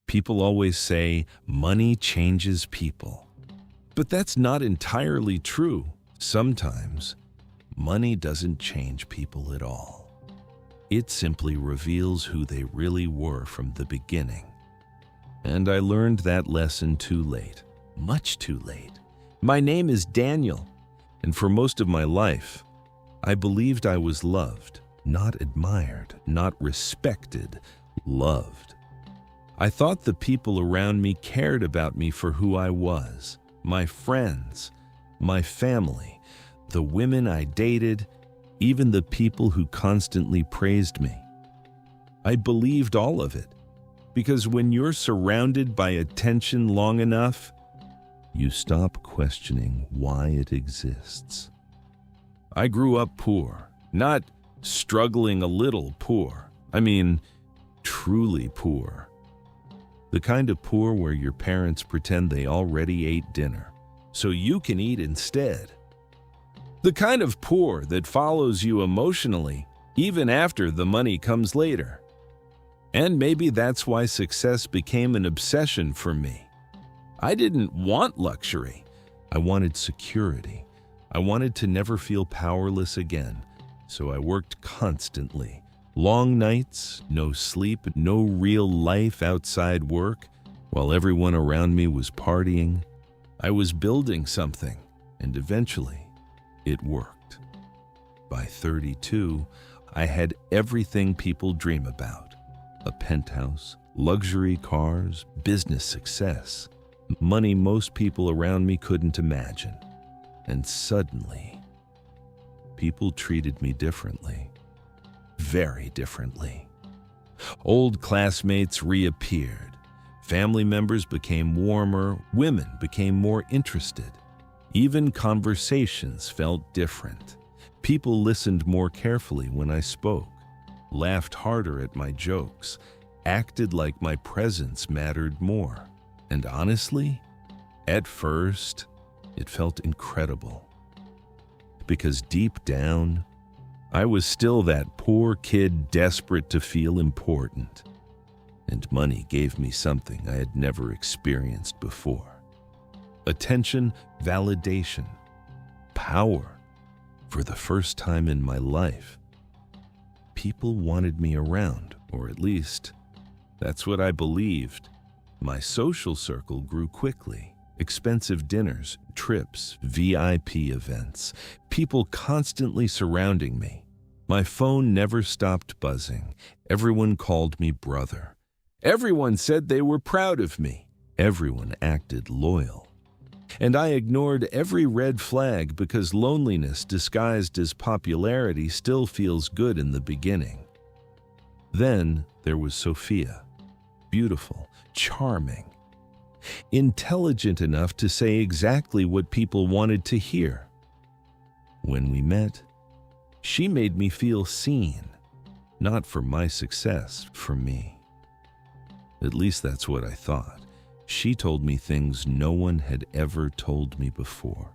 People always say money changes people. But that's not entirely true. Sometimes, money doesn't change people at all. It simply reveals who they really were from the beginning. And I learned that lesson too late, much too late. My name is Daniel, and for most of my life, I believed I was loved, not admired, not respected, loved. I thought the people around me cared about me for who I was, my friends, my family, the women I dated, even the people who constantly praised me. I believed all of it, because when you're surrounded by attention long enough, you stop questioning why it exists. I grew up poor, not struggling a little poor. I mean, truly poor. The kind of poor where your parents pretend they already ate dinner, so you can eat instead. The kind of poor that follows you emotionally, even after the money comes later. And maybe that's why success became an obsession for me. I didn't want luxury. I wanted security. I wanted to never feel powerless again, so I worked constantly. Long nights, no sleep, no real life outside work, while everyone around me was partying. I was building something, and eventually, it worked. By 32, I had everything people dream about. A penthouse, luxury cars, business success, money most people around me couldn't imagine. And suddenly, people treated me differently. Very differently. Old classmates reappeared. Family members became warmer. Women became more interested. Even conversations felt different. People listened more carefully when I spoke, laughed harder at my jokes, acted like my presence mattered more. And honestly, at first, it felt incredible. Because deep down, I was still that poor kid desperate to feel important. And money gave me something I had never experienced before. Attention, validation, power. For the first time in my life, people wanted me around, or at least, that's what I believed. My social circle grew quickly. Expensive dinners, trips, VIP events, people constantly surrounding me. My phone never stopped buzzing. Everyone called me brother. Everyone said they were proud of me. Everyone acted loyal. And I ignored every red flag because loneliness disguised as popularity still feels good in the beginning. Then there was Sophia. Beautiful, charming, intelligent enough to say exactly what people wanted to hear. When we met, she made me feel seen, not for my success, for me. At least that's what I thought. She told me things no one had ever told me before.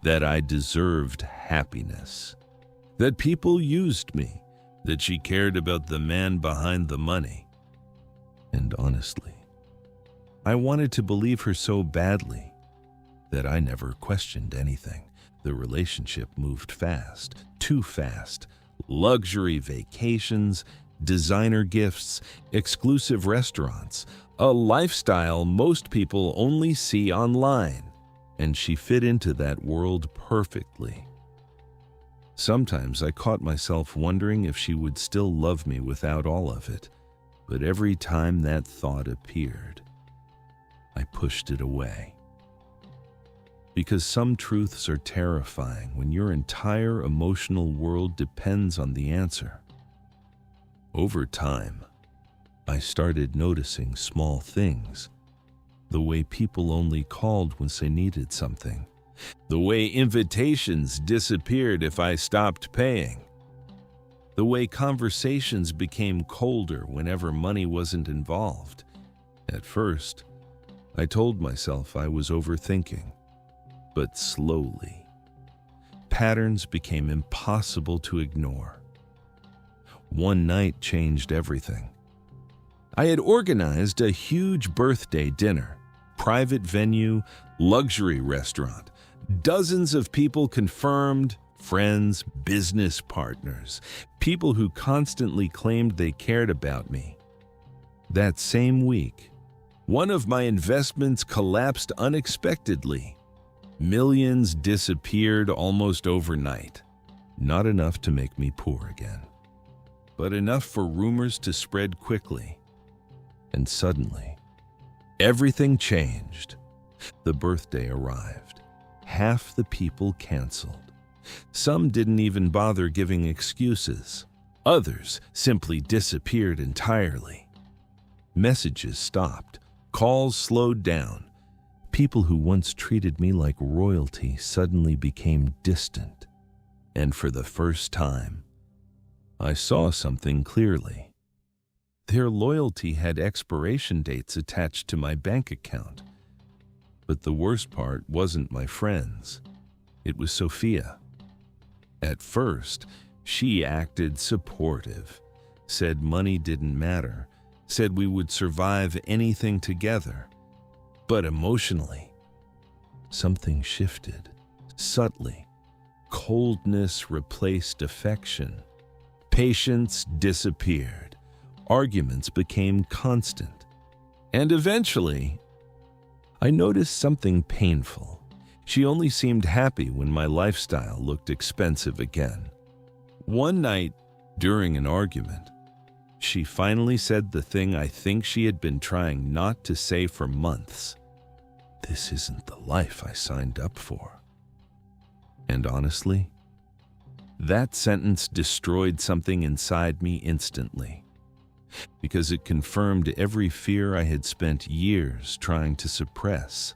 That I deserved happiness. That people used me. That she cared about the man behind the money. And honestly, I wanted to believe her so badly that I never questioned anything. The relationship moved fast, too fast. Luxury vacations, designer gifts, exclusive restaurants, a lifestyle most people only see online. And she fit into that world perfectly. Sometimes I caught myself wondering if she would still love me without all of it. But every time that thought appeared, I pushed it away. Because some truths are terrifying when your entire emotional world depends on the answer. Over time, I started noticing small things. The way people only called when they needed something. The way invitations disappeared if I stopped paying. The way conversations became colder whenever money wasn't involved. At first, I told myself I was overthinking, but slowly, patterns became impossible to ignore. One night changed everything. I had organized a huge birthday dinner, private venue, luxury restaurant, dozens of people confirmed, friends, business partners, people who constantly claimed they cared about me. That same week, one of my investments collapsed unexpectedly. Millions disappeared almost overnight. Not enough to make me poor again, but enough for rumors to spread quickly. And suddenly, everything changed. The birthday arrived. Half the people canceled. Some didn't even bother giving excuses. Others simply disappeared entirely. Messages stopped. Calls slowed down. People who once treated me like royalty suddenly became distant. And for the first time, I saw something clearly. Their loyalty had expiration dates attached to my bank account. But the worst part wasn't my friends. It was Sophia. At first, she acted supportive, said money didn't matter, said we would survive anything together. But emotionally, something shifted, subtly. Coldness replaced affection. Patience disappeared. Arguments became constant. And eventually, I noticed something painful. She only seemed happy when my lifestyle looked expensive again. One night, during an argument, she finally said the thing I think she had been trying not to say for months. This isn't the life I signed up for. And honestly, that sentence destroyed something inside me instantly, because it confirmed every fear I had spent years trying to suppress.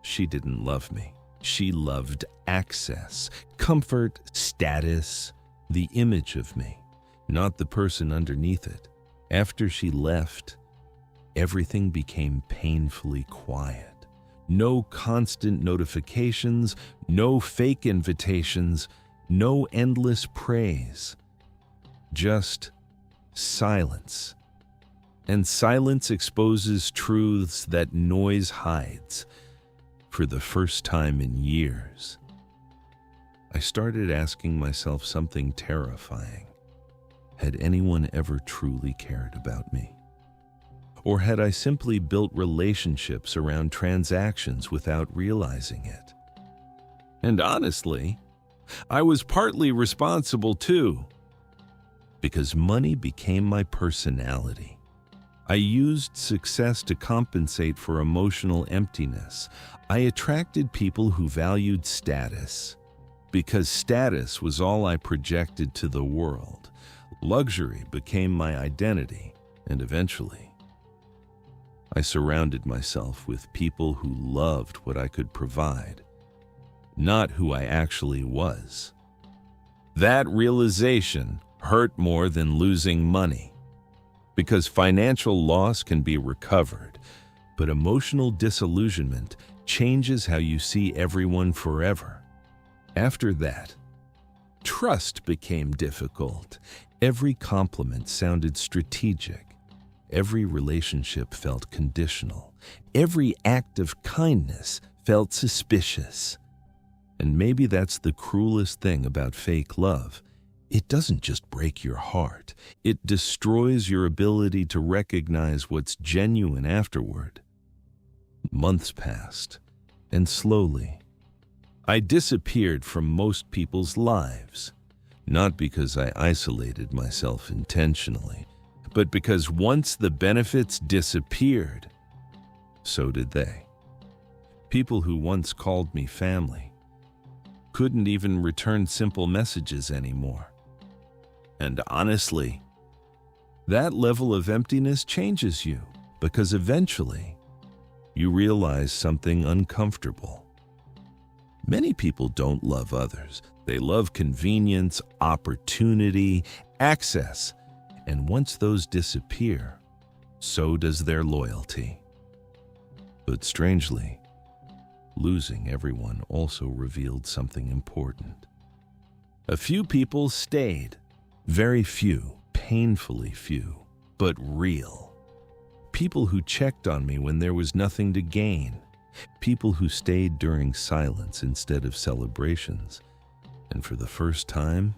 She didn't love me. She loved access, comfort, status, the image of me, not the person underneath it. After she left, everything became painfully quiet. No constant notifications, no fake invitations, no endless praise. Just silence. And silence exposes truths that noise hides. For the first time in years, I started asking myself something terrifying. Had anyone ever truly cared about me? Or had I simply built relationships around transactions without realizing it? And honestly, I was partly responsible too, because money became my personality. I used success to compensate for emotional emptiness. I attracted people who valued status, because status was all I projected to the world. Luxury became my identity, and eventually, I surrounded myself with people who loved what I could provide, not who I actually was. That realization hurt more than losing money, because financial loss can be recovered, but emotional disillusionment changes how you see everyone forever. After that, trust became difficult. Every compliment sounded strategic. Every relationship felt conditional. Every act of kindness felt suspicious. And maybe that's the cruelest thing about fake love. It doesn't just break your heart. It destroys your ability to recognize what's genuine afterward. Months passed, and slowly, I disappeared from most people's lives. Not because I isolated myself intentionally, but because once the benefits disappeared, so did they. People who once called me family couldn't even return simple messages anymore. And honestly, that level of emptiness changes you, because eventually you realize something uncomfortable. Many people don't love others. They love convenience, opportunity, access. And once those disappear, so does their loyalty. But strangely, losing everyone also revealed something important. A few people stayed, very few, painfully few, but real. People who checked on me when there was nothing to gain. People who stayed during silence instead of celebrations. And for the first time,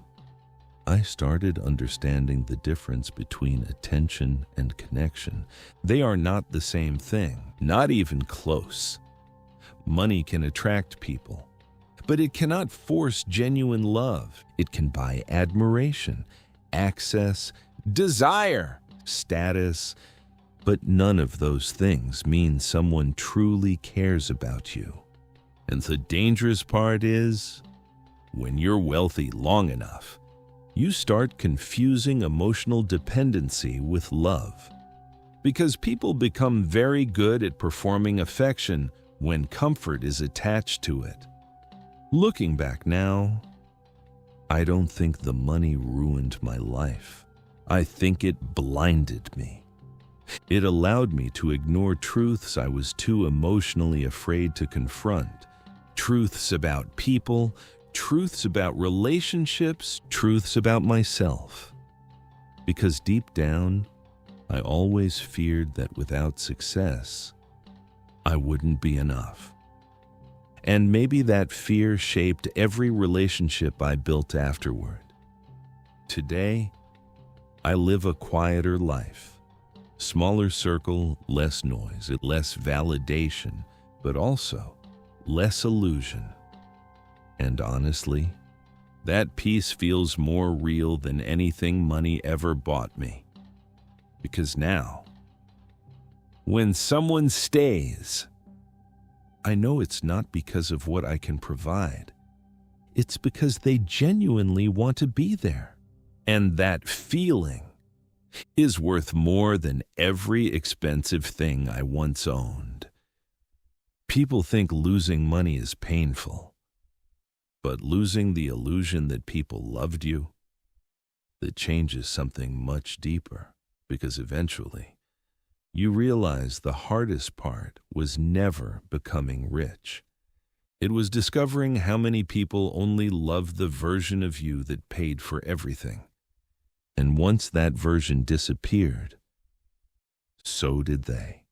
I started understanding the difference between attention and connection. They are not the same thing, not even close. Money can attract people, but it cannot force genuine love. It can buy admiration, access, desire, status, but none of those things mean someone truly cares about you. And the dangerous part is, when you're wealthy long enough, you start confusing emotional dependency with love. Because people become very good at performing affection when comfort is attached to it. Looking back now, I don't think the money ruined my life. I think it blinded me. It allowed me to ignore truths I was too emotionally afraid to confront. Truths about people, truths about relationships, truths about myself. Because deep down, I always feared that without success, I wouldn't be enough. And maybe that fear shaped every relationship I built afterward. Today, I live a quieter life. Smaller circle, less noise, less validation, but also less illusion. And honestly, that peace feels more real than anything money ever bought me. Because now, when someone stays, I know it's not because of what I can provide. It's because they genuinely want to be there. And that feeling is worth more than every expensive thing I once owned. People think losing money is painful, but losing the illusion that people loved you, that changes something much deeper, because eventually you realize the hardest part was never becoming rich. It was discovering how many people only loved the version of you that paid for everything. And once that version disappeared, so did they.